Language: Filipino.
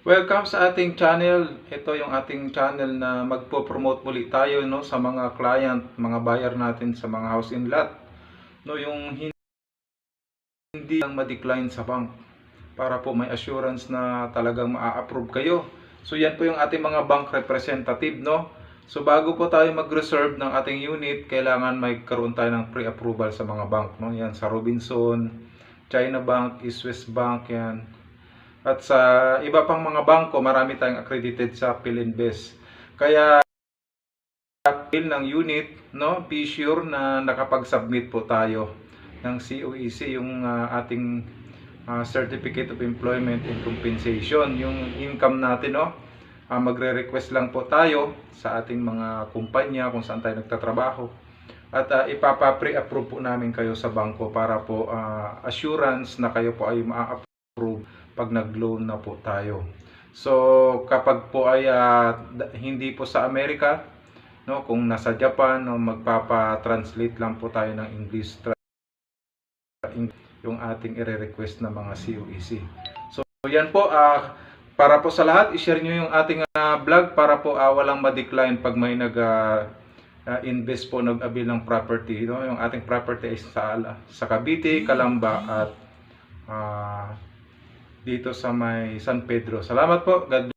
Welcome sa ating channel. Ito yung ating channel na magpo-promote muli tayo no sa mga client, mga buyer natin sa mga house and lot. No, yung hindi lang ma-decline sa bank para po may assurance na talagang maa-approve kayo. So yan po yung ating mga bank representative no. So bago po tayo mag-reserve ng ating unit, kailangan may karoon tayo ng pre-approval sa mga bank no. Yan sa Robinson, China Bank, East West Bank yan. At sa iba pang mga bangko, marami tayong accredited sa PhilInvest. Kaya bill ng unit, no, be sure na nakapag-submit po tayo ng COEC, yung ating Certificate of Employment and Compensation, yung income natin, no. Magre-request lang po tayo sa ating mga kumpanya kung saan tayo nagtatrabaho. At ipapa-pre-approve po namin kayo sa bangko para po assurance na kayo po ay ma-approve pag nag-loan na po tayo. So kapag po ay hindi po sa Amerika, no, kung nasa Japan, no, magpapa-translate lang po tayo ng English yung ating i-request na mga COEC. So yan po, para po sa lahat, i-share nyo yung ating vlog para po walang ma-decline pag may invest po, nag-avail ng property, no? Yung ating property ay sa Cavite, Calamba at dito sa may San Pedro. Salamat po. God bless.